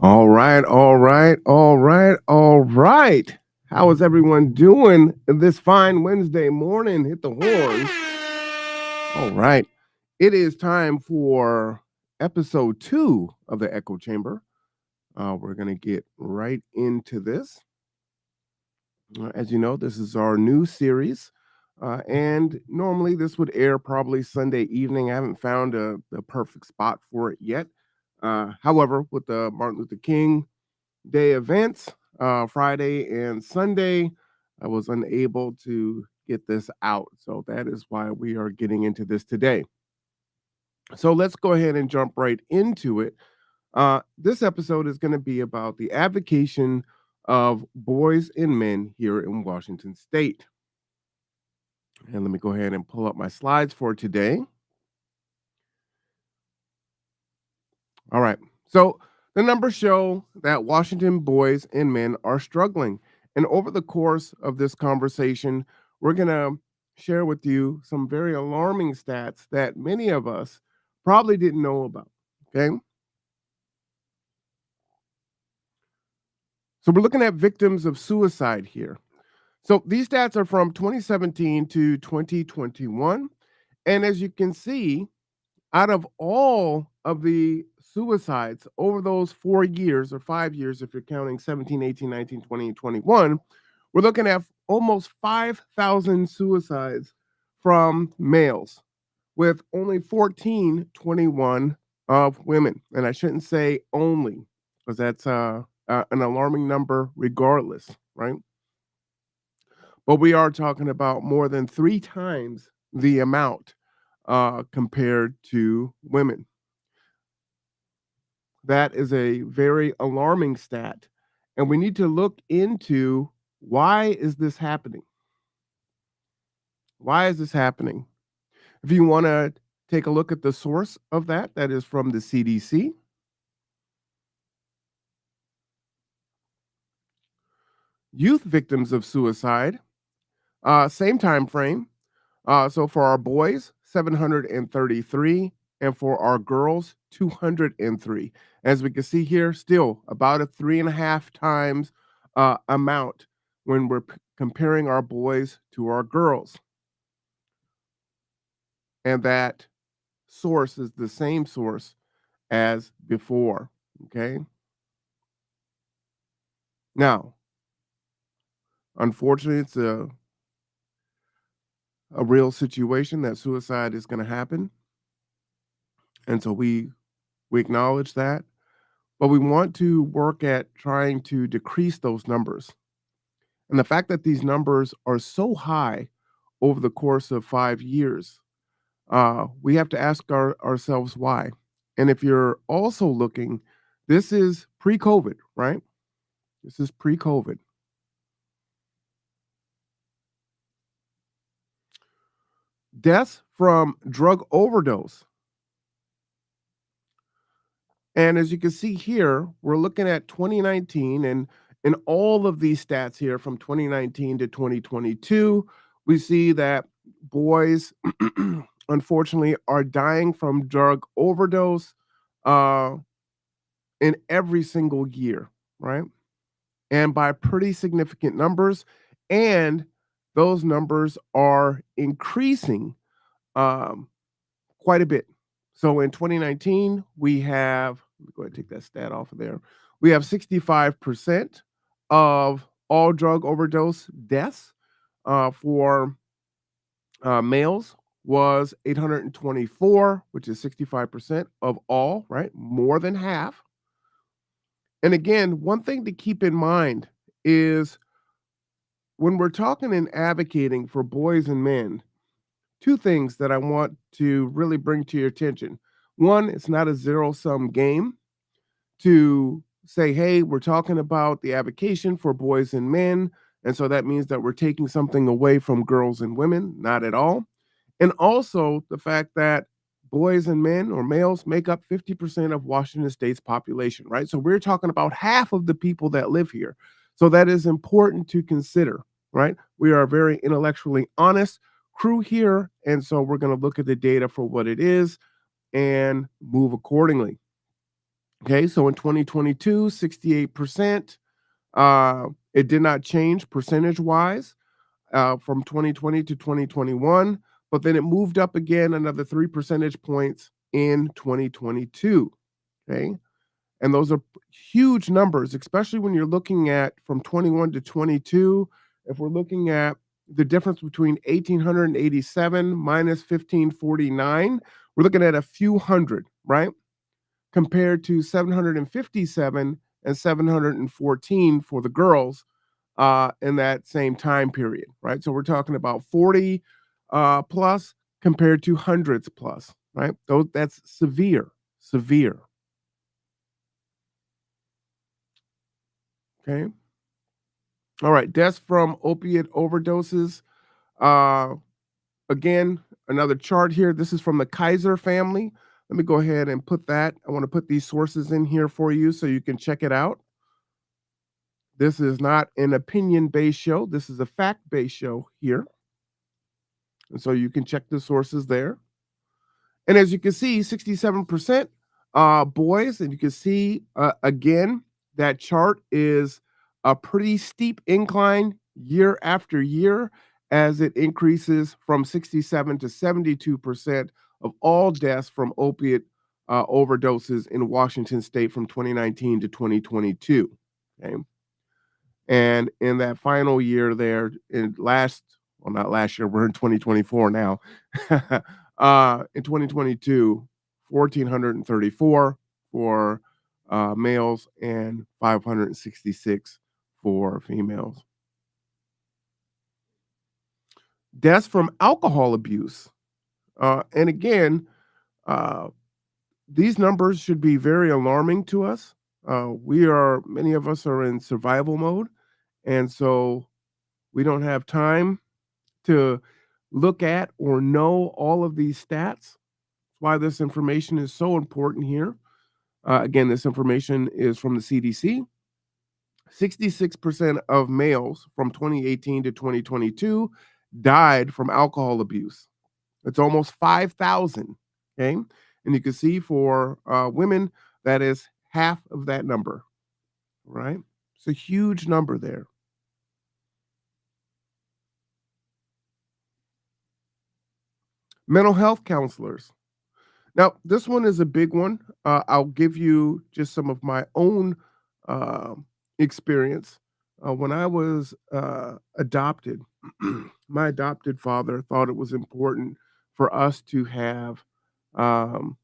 All right, all right, all right, all right. How is everyone doing this fine Wednesday morning? Hit the horn. All right. It is time for episode 2 of the Echo Chamber. We're going to get right into this. As you know, this is our new series. And normally this would air probably Sunday evening. I haven't found the perfect spot for it yet. However, with the Martin Luther King Day events, Friday and Sunday, I was unable to get this out. So that is why we are getting into this today. So let's go ahead and jump right into it. This episode is going to be about the advocacy of boys and men here in Washington State. And let me go ahead and pull up my slides for today. All right. So the numbers show that Washington boys and men are struggling. And over the course of this conversation, we're going to share with you some very alarming stats that many of us probably didn't know about. Okay. So we're looking at victims of suicide here. So these stats are from 2017 to 2021. And as you can see, out of all of the suicides over those 4 years or 5 years, if you're counting 17, 18, 19, 20, and 21, we're looking at almost 5,000 suicides from males, with only 1421 of women. And I shouldn't say only, because that's an alarming number regardless, right? But we are talking about more than 3 times the amount compared to women. That is a very alarming stat, and we need to look into why is this happening? Why is this happening? If you want to take a look at the source of that, that is from the CDC. Youth victims of suicide, same time frame. So for our boys, 733, and for our girls, 203. As we can see here, still about a 3.5 times amount when we're comparing our boys to our girls. And that source is the same source as before. Okay. Now, unfortunately, it's a real situation that suicide is going to happen. And so we acknowledge that. But we want to work at trying to decrease those numbers. And the fact that these numbers are so high over the course of 5 years, we have to ask ourselves why. And if you're also looking, this is pre-COVID, right? This is pre-COVID. Deaths from drug overdose. And as you can see here, we're looking at 2019, and in all of these stats here from 2019 to 2022, we see that boys unfortunately are dying from drug overdose uh, in every single year, right? And by pretty significant numbers, and those numbers are increasing um, quite a bit. So in 2019, we have, let me go ahead and take that stat off of there. We have 65% of all drug overdose deaths for males was 824, which is 65% of all, right? More than half. And again, one thing to keep in mind is when we're talking and advocating for boys and men, two things that I want to really bring to your attention. One, it's not a zero sum game to say, hey, we're talking about the avocation for boys and men. And so that means that we're taking something away from girls and women. Not at all. And also the fact that boys and men or males make up 50% of Washington State's population, right? So we're talking about half of the people that live here. So that is important to consider, right? We are a very intellectually honest crew here. And so we're going to look at the data for what it is and move accordingly. Okay, so in 2022, 68%. It did not change percentage wise from 2020 to 2021, but then it moved up again another 3 percentage points in 2022. Okay. And those are huge numbers, especially when you're looking at from 21 to 22. If we're looking at the difference between 1887 minus 1549, we're looking at a few hundred, right? Compared to 757 and 714 for the girls in that same time period, right? So we're talking about 40 plus compared to hundreds plus, right? That's severe, severe. Okay. All right. Deaths from opiate overdoses. Uh, Again, another chart here. This is from the Kaiser family. Let me go ahead and put that. I want to put these sources in here for you so you can check it out. This is not an opinion based show. This is a fact based show here. And so you can check the sources there. And as you can see, 67% boys. And you can see again, that chart is a pretty steep incline year after year as it increases from 67 to 72% of all deaths from opiate overdoses in Washington state from 2019 to 2022. Okay. And in that final year there, well, not last year, we're in 2024 now. In 2022, 1,434 for males and 566 for females. Deaths from alcohol abuse. And again, uh, these numbers should be very alarming to us. Many of us are in survival mode. And so we don't have time to look at or know all of these stats. That's why this information is so important here. Again, this information is from the CDC. 66% of males from 2018 to 2022 died from alcohol abuse. It's almost 5,000. Okay. And you can see for women, that is half of that number, right? It's a huge number there. Mental health counselors. Now, this one is a big one. I'll give you just some of my own uh, experience. When I was adopted, my adopted father thought it was important for us to have um,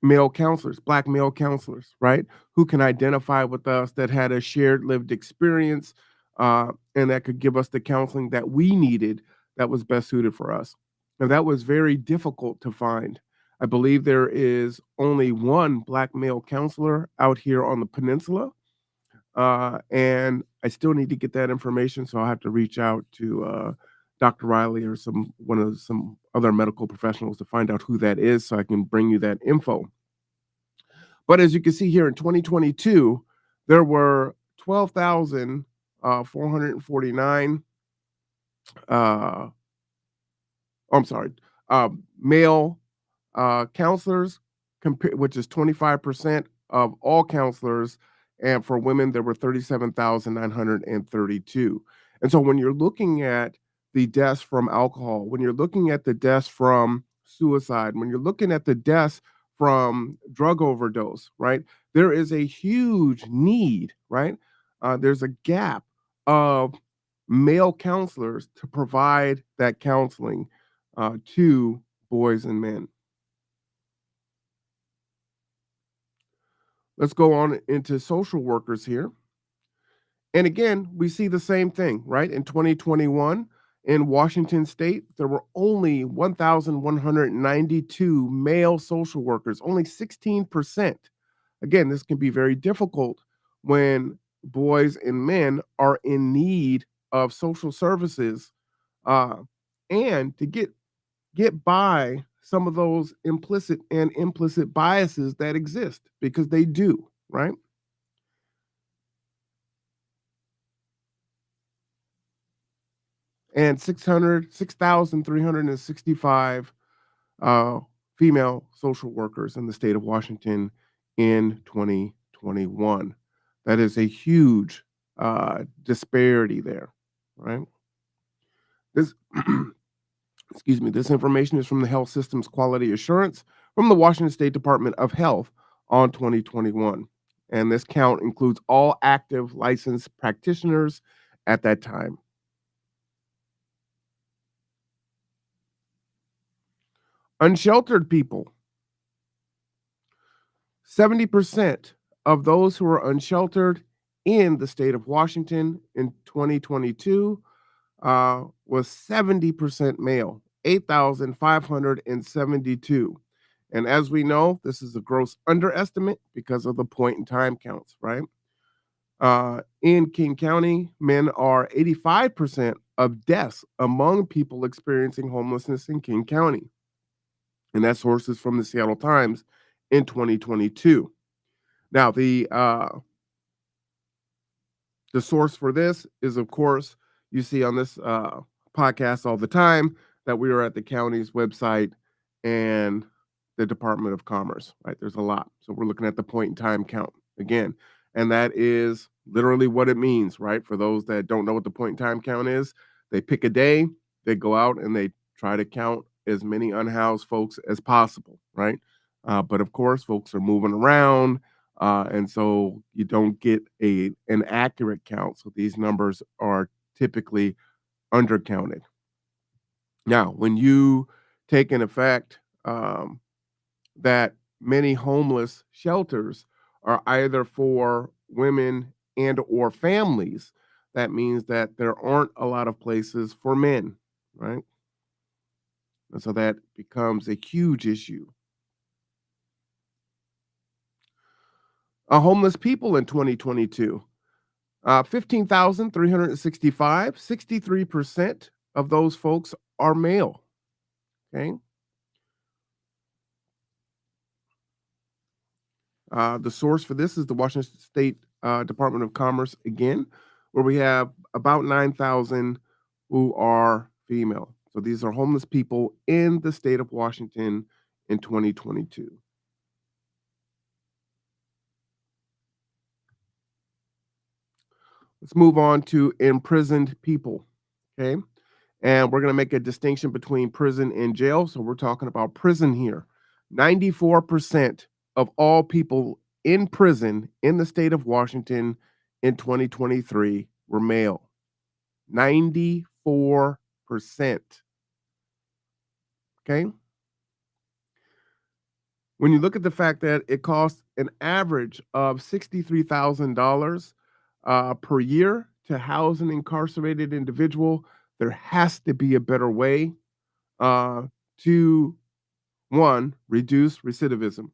male counselors, black male counselors, right? Who can identify with us that had a shared lived experience and that could give us the counseling that we needed that was best suited for us. Now, that was very difficult to find. I believe there is only one black male counselor out here on the peninsula. And I still need to get that information. So I'll have to reach out to Dr. Riley or some other medical professionals to find out who that is so I can bring you that info. But as you can see here in 2022, there were 12,449 I'm sorry, male counselors, which is 25% of all counselors. And for women, there were 37,932. And so when you're looking at the deaths from alcohol, when you're looking at the deaths from suicide, when you're looking at the deaths from drug overdose, right? There is a huge need, right? There's a gap of male counselors to provide that counseling to boys and men. Let's go on into social workers here. And again, we see the same thing, right? In 2021, in Washington state, there were only 1,192 male social workers, only 16%. Again, this can be very difficult when boys and men are in need of social services, uh, and to get by some of those implicit and implicit biases that exist because they do, right? And 6,365 uh, female social workers in the state of Washington in 2021. That is a huge disparity there, right? This, excuse me, this information is from the Health Systems Quality Assurance from the Washington State Department of Health on 2021. And this count includes all active licensed practitioners at that time. Unsheltered people, 70% of those who are unsheltered in the state of Washington in 2022 was 70% male, 8,572. And as we know, this is a gross underestimate because of the point in time counts, right? In King County, men are 85% of deaths among people experiencing homelessness in King County. And that source is from the Seattle Times in 2022. Now, the source for this is, of course, you see on this podcast all the time that we are at the county's website and the Department of Commerce, right? There's a lot. So we're looking at the point in time count again. And that is literally what it means, right? For those that don't know what the point in time count is, they pick a day, they go out and they try to count as many unhoused folks as possible, right? But of course, folks are moving around, and so you don't get an accurate count. So these numbers are typically undercounted. Now, when you take in effect that many homeless shelters are either for women and or families, that means that there aren't a lot of places for men, right? And so that becomes a huge issue. Homeless people in 2022, 15,365, 63% of those folks are male. Okay. The source for this is the Washington State Department of Commerce again, where we have about 9,000 who are female. So these are homeless people in the state of Washington in 2022. Let's move on to imprisoned people. Okay. And we're going to make a distinction between prison and jail. So we're talking about prison here. 94% of all people in prison in the state of Washington in 2023 were male. 94%. Okay. When you look at the fact that it costs an average of $63,000 per year to house an incarcerated individual, there has to be a better way to one, reduce recidivism.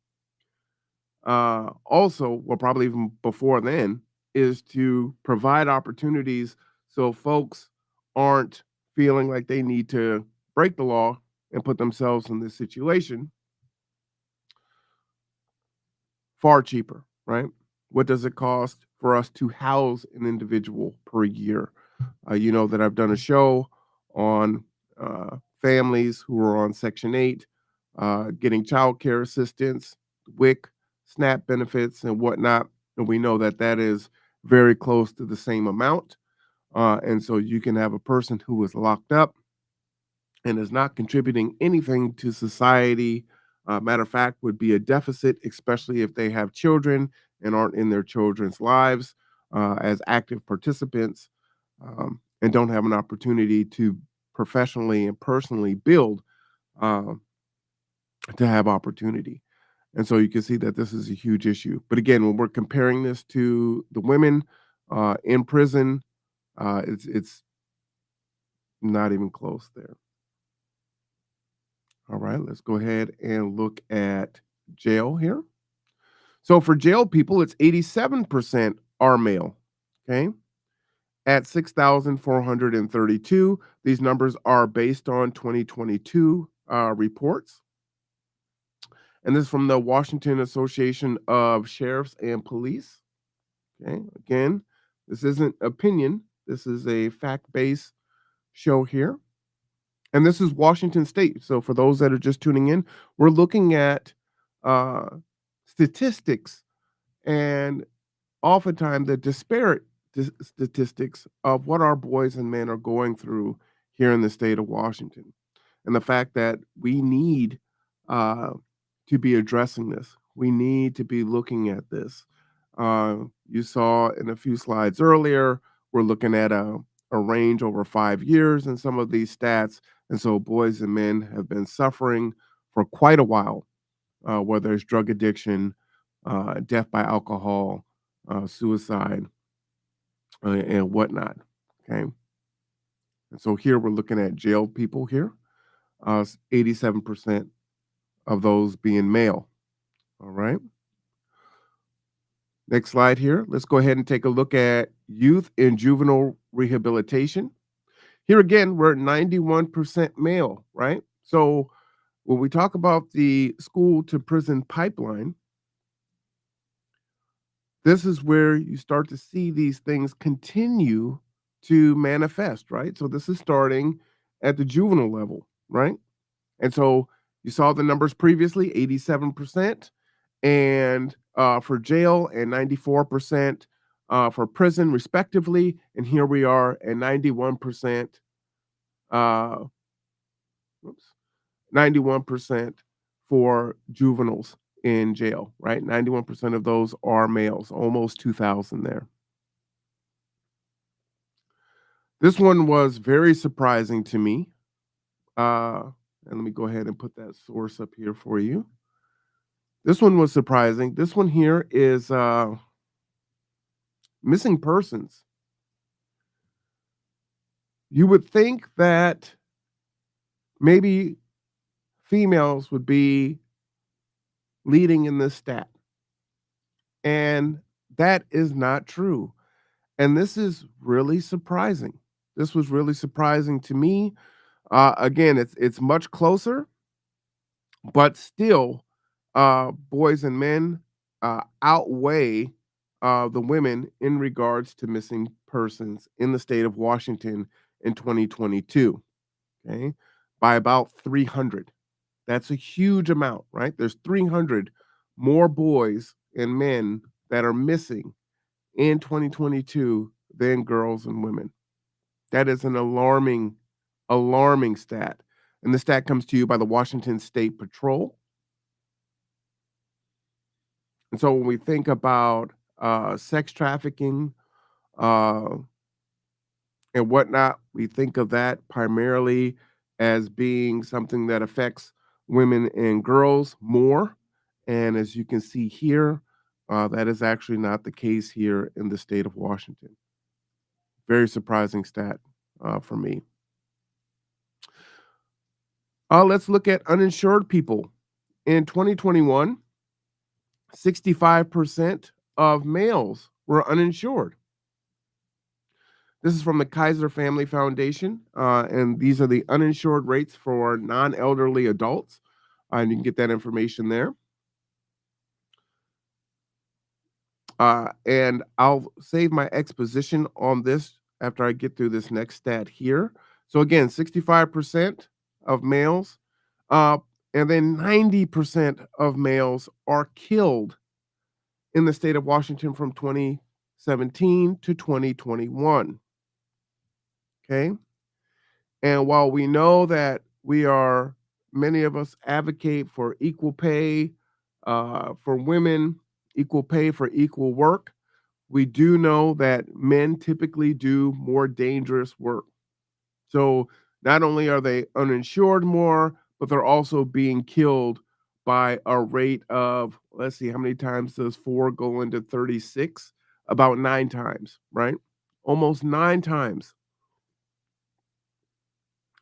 Also, well, probably even before then, is to provide opportunities so folks aren't feeling like they need to break the law and put themselves in this situation far cheaper, right? What does it cost for us to house an individual per year? You know that I've done a show on families who are on Section 8, getting child care assistance, WIC, SNAP benefits, and whatnot. And we know that that is very close to the same amount. And so you can have a person who is locked up and is not contributing anything to society. Matter of fact, would be a deficit, especially if they have children and aren't in their children's lives as active participants, and don't have an opportunity to professionally and personally build uh, to have opportunity. And so you can see that this is a huge issue. But again, when we're comparing this to the women in prison, it's not even close there. All right, let's go ahead and look at jail here. So for jail people, it's 87% are male. Okay. At 6,432. These numbers are based on 2022 reports. And this is from the Washington Association of Sheriffs and Police. Okay. Again, this isn't opinion, this is a fact based show here. And this is Washington State. So for those that are just tuning in, we're looking at uh, statistics and oftentimes the disparate statistics of what our boys and men are going through here in the state of Washington, and the fact that we need uh, to be addressing this. We need to be looking at this. You saw in a few slides earlier, we're looking at a range over 5 years in some of these stats. And so boys and men have been suffering for quite a while, whether it's drug addiction, death by alcohol, suicide, and whatnot. Okay. And so here we're looking at jailed people here, 87% of those being male. All right. Next slide here. Let's go ahead and take a look at youth and juvenile rehabilitation. Here again, we're 91% male, right? So when we talk about the school to prison pipeline, this is where you start to see these things continue to manifest, right? So this is starting at the juvenile level, right? And so you saw the numbers previously, 87%, and for jail and 94% for prison, respectively. And here we are at 91%, uh, whoops, 91% for juveniles in jail, right? 91% of those are males, almost 2,000 there. This one was very surprising to me. And let me go ahead and put that source up here for you. This one was surprising. This one here is missing persons. You would think that maybe females would be leading in this stat, and that is not true. And this is really surprising. This was really surprising to me. Again, it's much closer, but still, boys and men outweigh the women in regards to missing persons in the state of Washington in 2022. Okay, by about 300. That's a huge amount, right? There's 300 more boys and men that are missing in 2022 than girls and women. That is an alarming stat. And the stat comes to you by the Washington State Patrol. And so when we think about sex trafficking uh, and whatnot, we think of that primarily as being something that affects women and girls more. And as you can see here, that is actually not the case here in the state of Washington. Very surprising stat for me. Let's look at uninsured people. In 2021, 65% of males were uninsured. This is from the Kaiser Family Foundation, and these are the uninsured rates for non elderly adults. And you can get that information there. And I'll save my exposition on this after I get through this next stat here. So, again, 65% of males, uh, and then 90% of males are killed in the state of Washington from 2017 to 2021. Okay. And while we know that many of us advocate for equal pay for women, equal pay for equal work, we do know that men typically do more dangerous work. So not only are they uninsured more, but they're also being killed by a rate of, let's see, how many times does 4 go into 36? About 9 times, right? Almost 9 times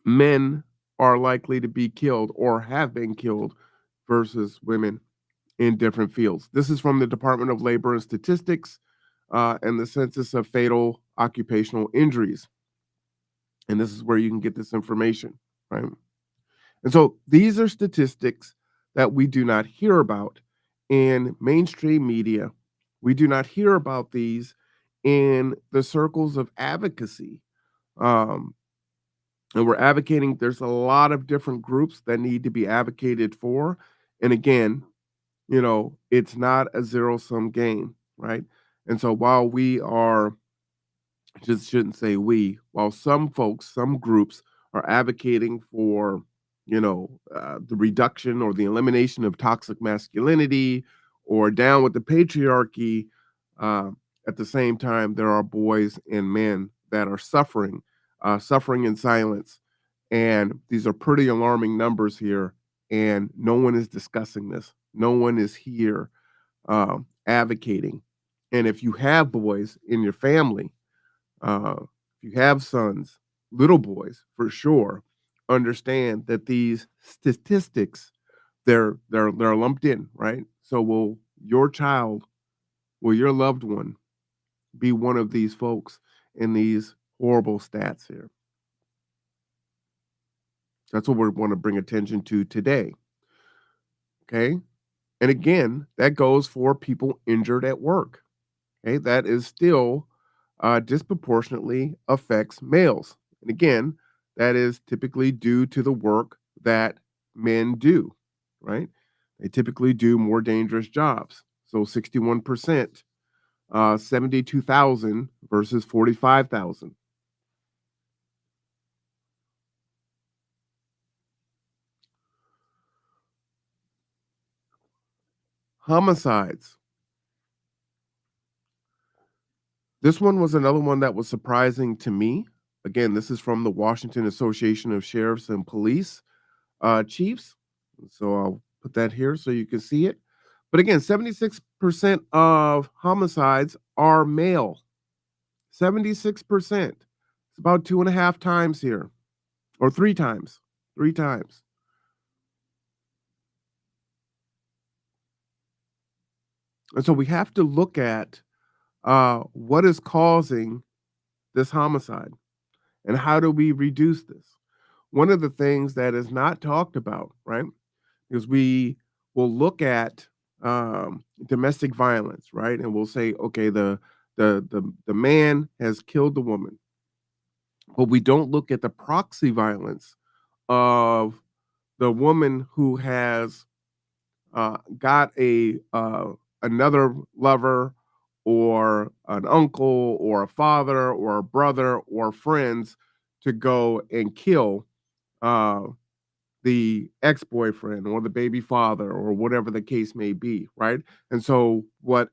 men are likely to be killed or have been killed versus women in different fields. This is from the Department of Labor and Statistics and the Census of Fatal Occupational Injuries. And this is where you can get this information, right? And so these are statistics that we do not hear about in mainstream media. We do not hear about these in the circles of advocacy. Um, and we're advocating, there's a lot of different groups that need to be advocated for. And again, it's not a zero sum game, right? And so while we are, just shouldn't say we, while some folks, some groups are advocating for, the reduction or the elimination of toxic masculinity or down with the patriarchy, uh, at the same time, there are boys and men that are suffering in silence. And these are pretty alarming numbers here. And no one is discussing this. No one is here advocating. And if you have boys in your family, if you have sons, little boys for sure, understand that these statistics they're lumped in, right? So will your loved one be one of these folks in these horrible stats here? That's what we want to bring attention to today. Okay. And again, that goes for people injured at work. Okay, that is still disproportionately affects males. And again, that is typically due to the work that men do, right? They typically do more dangerous jobs. So 61%, 72,000 versus 45,000. Homicides. This one was another one that was surprising to me. Again, this is from the Washington Association of Sheriffs and Police chiefs. So I'll put that here so you can see it. But again, 76% of homicides are male. 76%. It's about 2.5 times here, or 3 times. 3 times. And so we have to look at what is causing this homicide and how do we reduce this. One of the things that is not talked about, right, is we will look at domestic violence, right, and we'll say, okay, the man has killed the woman, but we don't look at the proxy violence of the woman who has got a another lover or an uncle or a father or a brother or friends to go and kill uh, the ex-boyfriend or the baby father or whatever the case may be, right? And so what's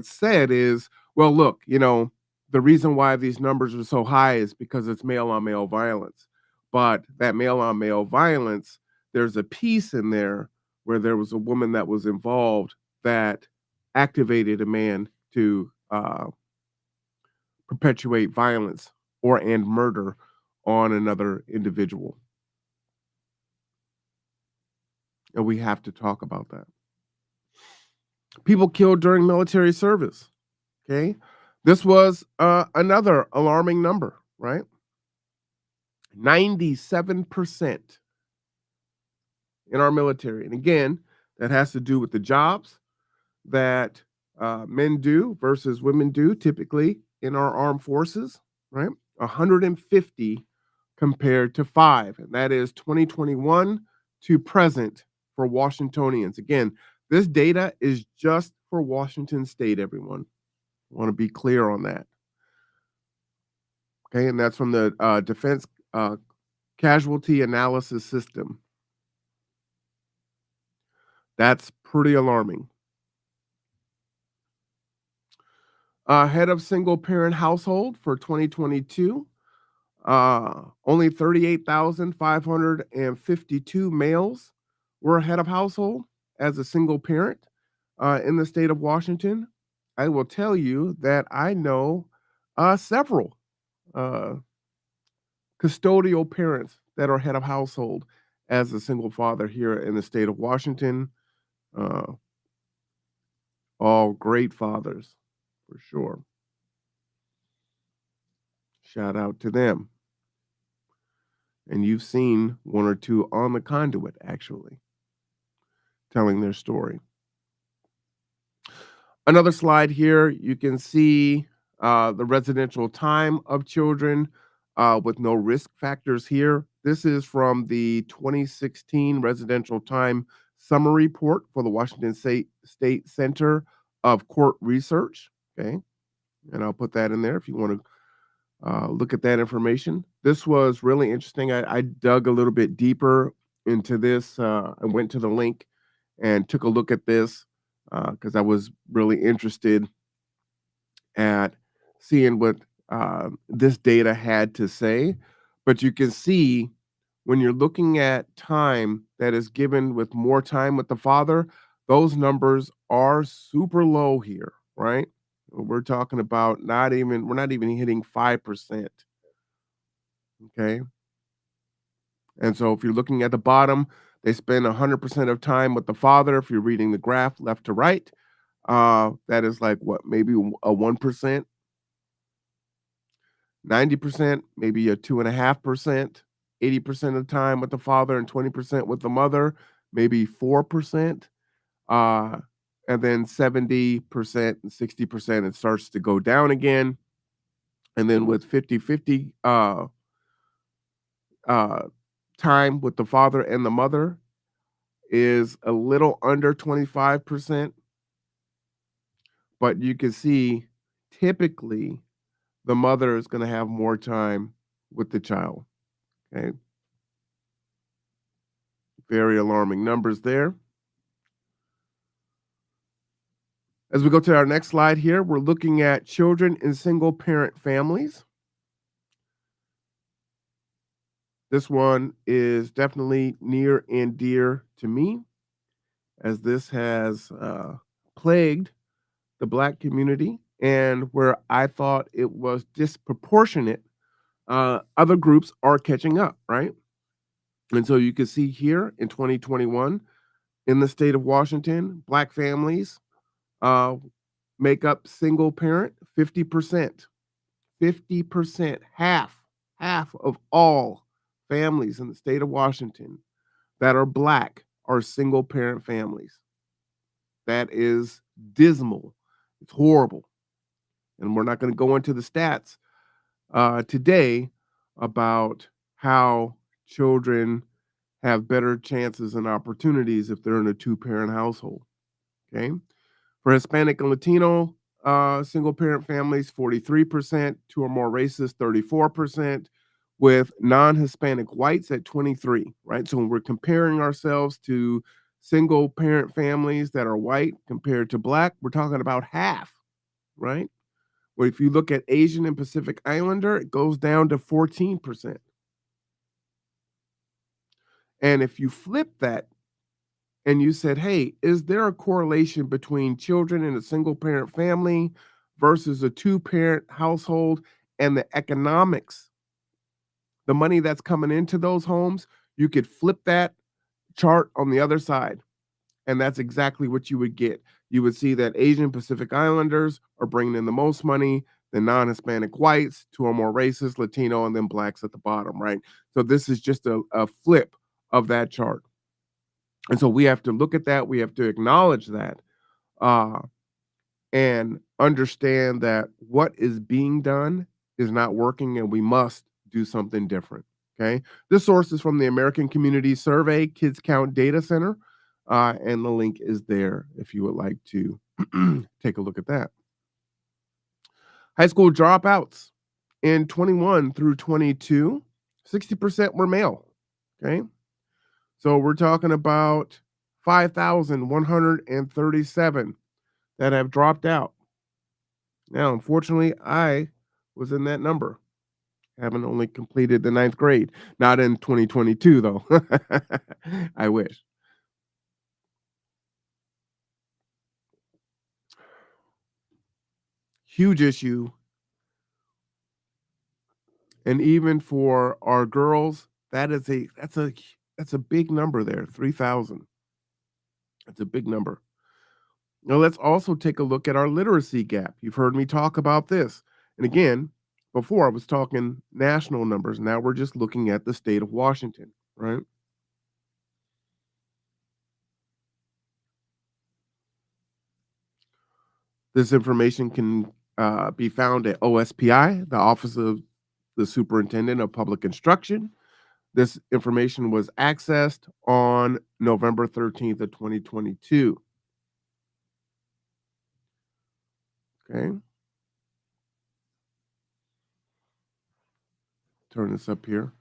said is, well, look, the reason why these numbers are so high is because it's male on male violence. But that male on male violence, there's a piece in there where there was a woman that was involved that activated a man to perpetuate violence or and murder on another individual. And we have to talk about that. People killed during military service. Okay. This was another alarming number, right? 97% in our military. And again, that has to do with the jobs that men do versus women do typically in our armed forces, right? 150 compared to 5. And that is 2021 to present for Washingtonians. Again, this data is just for Washington State, everyone. I want to be clear on that. Okay, and that's from the Defense Casualty Analysis System. That's pretty alarming. Head of single parent household for 2022, only 38,552 males were a head of household as a single parent in the state of Washington, I will tell you that I know several uh, custodial parents that are head of household as a single father here in the state of Washington. Uh, all great fathers for sure. Shout out to them. And you've seen one or two on the conduit actually telling their story. Another slide here, you can see the residential time of children with no risk factors here. This is from the 2016 Residential Time Summary Report for the Washington State Center of Court Research. Okay, and I'll put that in there if you want to look at that information. This was really interesting. I dug a little bit deeper into this. I went to the link and took a look at this because I was really interested at seeing what this data had to say. But you can see when you're looking at time that is given with more time with the father, those numbers are super low here, right? We're talking about we're not even hitting 5%. Okay. And so if you're looking at the bottom, they spend 100% of time with the father. If you're reading the graph left to right, that is like what, maybe a 1%, 90%, maybe a 2.5%, 80% of the time with the father and 20% with the mother, maybe 4%. Uh, and then 70% and 60%, it starts to go down again. And then with 50-50 uh, time with the father and the mother is a little under 25%, but you can see typically the mother is going to have more time with the child. Okay. Very alarming numbers there. As we go to our next slide here, we're looking at children in single parent families. This one is definitely near and dear to me, as this has plagued the Black community, and where I thought it was disproportionate, other groups are catching up, right? And so you can see here in 2021, in the state of Washington, Black families uh, make up single parent 50%. 50%, half of all families in the state of Washington that are Black are single parent families. That is dismal. It's horrible. And we're not going to go into the stats today about how children have better chances and opportunities if they're in a two-parent household. Okay. For Hispanic and Latino single parent families, 43%, two or more races, 34%, with non-Hispanic whites at 23, right? So when we're comparing ourselves to single parent families that are white compared to Black, we're talking about half, right? Well, if you look at Asian and Pacific Islander, it goes down to 14%. And if you flip that and you said, hey, is there a correlation between children in a single parent family versus a two parent household and the economics, the money that's coming into those homes? You could flip that chart on the other side. And that's exactly what you would get. You would see that Asian Pacific Islanders are bringing in the most money, the non-Hispanic whites, two or more races, Latino, and then Blacks at the bottom, right? So this is just a flip of that chart. And so we have to look at that. We have to acknowledge that uh, and understand that what is being done is not working and we must do something different. Okay. This source is from the American Community Survey Kids Count Data Center. And the link is there if you would like to take a look at that. High school dropouts in 21 through 22, 60% were male. Okay. So we're talking about 5,137 that have dropped out. Now, unfortunately, I was in that number, having only completed the ninth grade. Not in 2022, though. I wish. Huge issue. And even for our girls, that's a big number there, 3,000. That's a big number. Now let's also take a look at our literacy gap. You've heard me talk about this. And again, before I was talking national numbers. Now we're just looking at the state of Washington, right? This information can be found at OSPI, the Office of the Superintendent of Public Instruction. This information was accessed on November 13th of 2022. Okay. Turn this up here.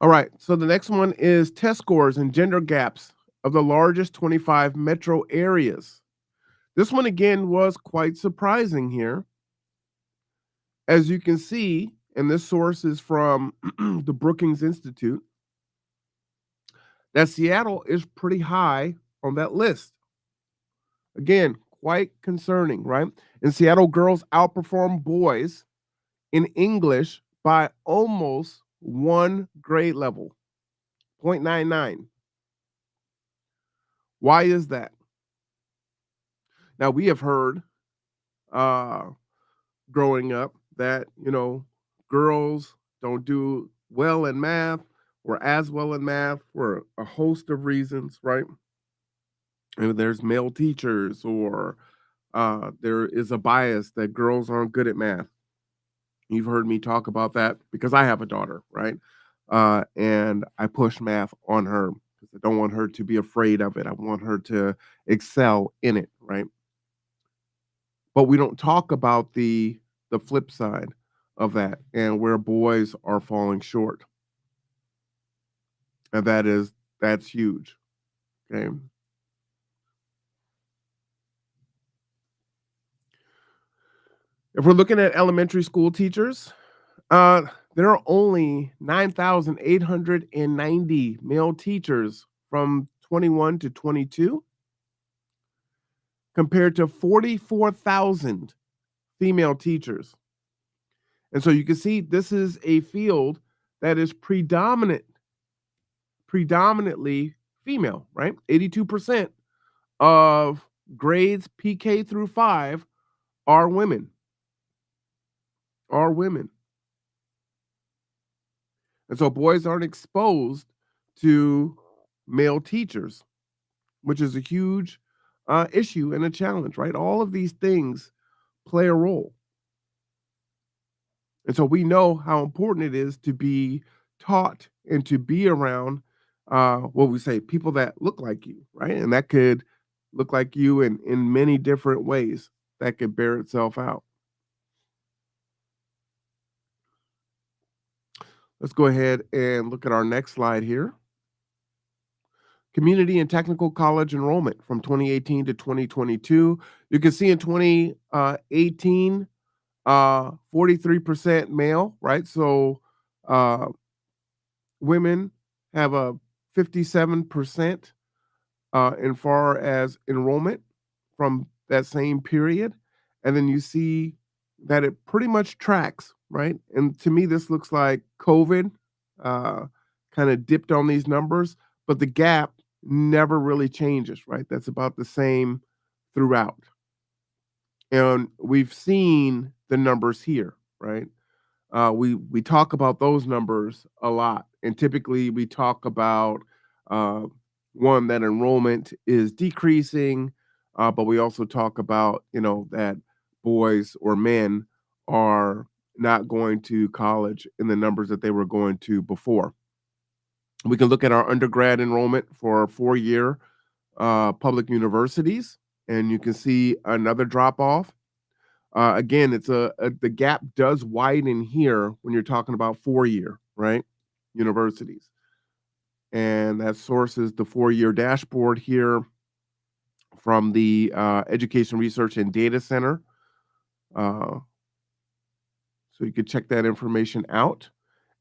All right. So the next one is test scores and gender gaps of the largest 25 metro areas. This one again was quite surprising here. As you can see, and this source is from the Brookings Institute, that Seattle is pretty high on that list. Again, quite concerning, right? In Seattle, girls outperform boys in English by almost one grade level, 0.99. Why is that? Now, we have heard uh, growing up that, girls don't do well in math or as well in math for a host of reasons, right? And there's male teachers, or there is a bias that girls aren't good at math. You've heard me talk about that because I have a daughter, right? And I push math on her because I don't want her to be afraid of it. I want her to excel in it, right? But we don't talk about the flip side of that and where boys are falling short. And that's huge. Okay. If we're looking at elementary school teachers, uh, there are only 9,890 male teachers from 21 to 22 compared to 44,000 female teachers. And so you can see this is a field that is predominantly female, right? 82% of grades PK through 5 are women. Are women. And so boys aren't exposed to male teachers, which is a huge issue and a challenge, right? All of these things play a role. And so we know how important it is to be taught and to be around what we say, people that look like you, right? And that could look like you in many different ways that could bear itself out. Let's go ahead and look at our next slide here. Community and technical college enrollment from 2018 to 2022. You can see in 2018, 43% male, right? So uh, women have a 57% in far as enrollment from that same period. And then you see that it pretty much tracks, right? And to me, this looks like COVID uh, kind of dipped on these numbers, but the gap never really changes, right? That's about the same throughout. And we've seen the numbers here, right? We talk about those numbers a lot, and typically we talk about uh, one that enrollment is decreasing, but we also talk about that boys or men are not going to college in the numbers that they were going to before. We can look at our undergrad enrollment for 4-year public universities, and you can see another drop off. Again, the gap does widen here when you're talking about 4-year, right? Universities. And that source is the 4-year dashboard here from the Education Research and Data Center. So you could check that information out.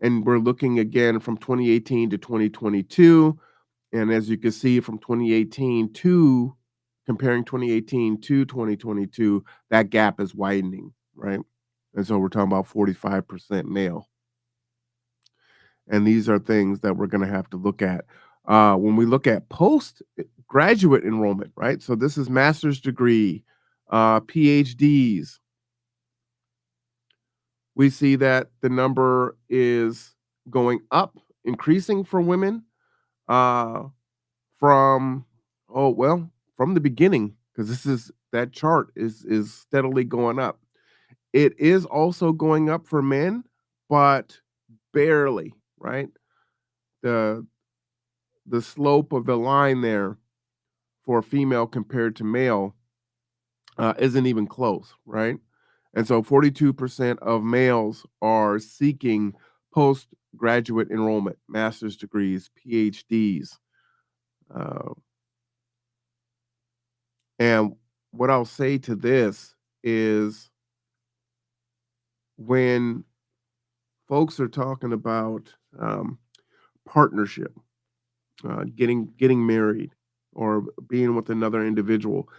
And we're looking again from 2018 to 2022. And as you can see from 2018 to comparing 2018 to 2022, that gap is widening, right? And so we're talking about 45% male. And these are things that we're going to have to look at. When we look at postgraduate enrollment, right? So this is master's degree, PhDs. We see that the number is going up, increasing for women uh, from from the beginning, because this is that chart is steadily going up. It is also going up for men, but barely, right? The the slope of the line there for female compared to male isn't even close, right? And so 42% of males are seeking postgraduate enrollment, master's degrees, PhDs. Uh, and what I'll say to this is when folks are talking about partnership, getting married, or being with another individual,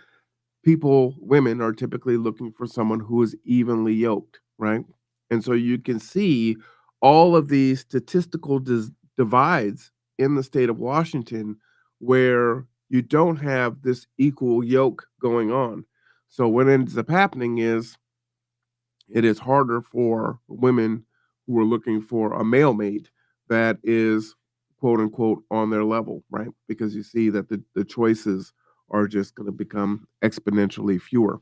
women are typically looking for someone who is evenly yoked, right? And so you can see all of these statistical divides in the state of Washington where you don't have this equal yoke going on. So what ends up happening is it is harder for women who are looking for a male mate that is quote unquote on their level, right? Because you see that the choices are just going to become exponentially fewer.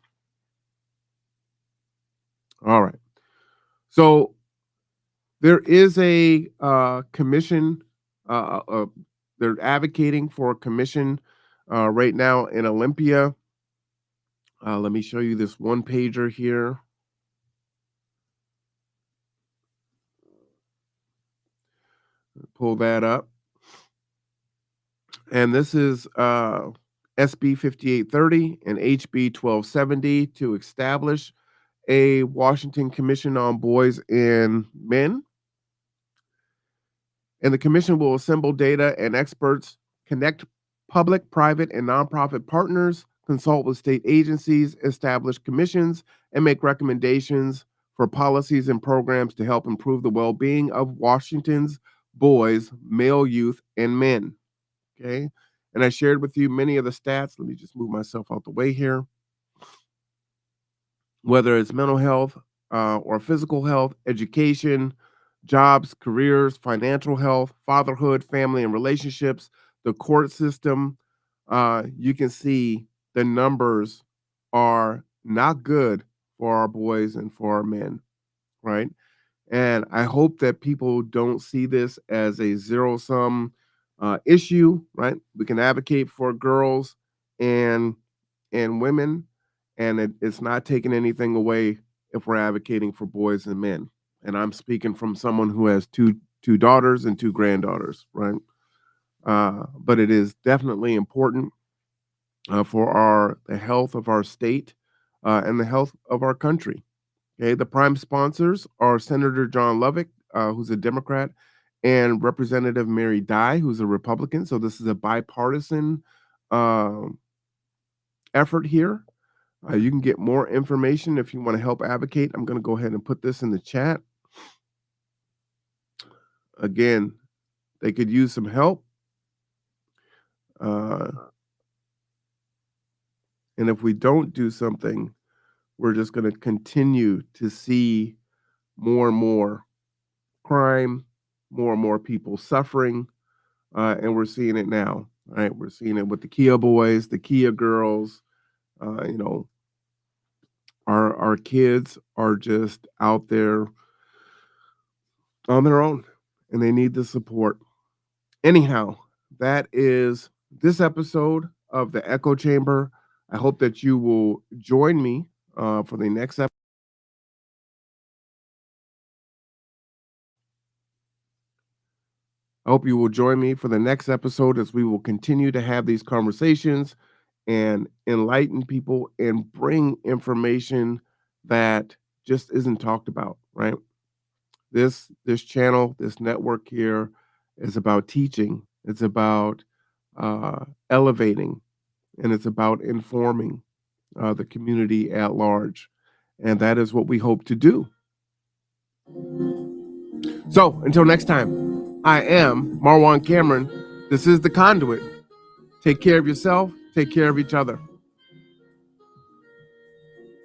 All right. So there is a commission. They're advocating for a commission right now in Olympia. Let me show you this one pager here. Pull that up. And this is SB 5830 and HB 1270 to establish a Washington Commission on Boys and Men. And the commission will assemble data and experts, connect public, private, and nonprofit partners, consult with state agencies, establish commissions, and make recommendations for policies and programs to help improve the well being of Washington's boys, male youth, and men. Okay. And I shared with you many of the stats. Let me just move myself out the way here. Whether it's mental health or physical health, education, jobs, careers, financial health, fatherhood, family and relationships, the court system, you can see the numbers are not good for our boys and for our men, right? And I hope that people don't see this as a zero sum issue, right? We can advocate for girls and women, and it's not taking anything away if we're advocating for boys and men. And I'm speaking from someone who has two daughters and two granddaughters, right? But it is definitely important for the health of our state and the health of our country. Okay, the prime sponsors are Senator John Lovick, who's a Democrat, and Representative Mary Dye, who's a Republican. So this is a bipartisan um effort here. You can get more information if you want to help advocate. I'm going to go ahead and put this in the chat. Again, they could use some help. Uh, and if we don't do something, we're just going to continue to see more and more crime, more and more people suffering. And we're seeing it now, right? We're seeing it with the Kia boys, the Kia girls. You know, our kids are just out there on their own and they need the support. Anyhow, that is this episode of the Echo Chamber. I hope that you will join me for the next episode. I hope you will join me for the next episode as we will continue to have these conversations and enlighten people and bring information that just isn't talked about, right? This channel, this network here is about teaching. It's about elevating, and it's about informing the community at large. And that is what we hope to do. So until next time, I am Marwan Cameron. This is The Conduit. Take care of yourself. Take care of each other.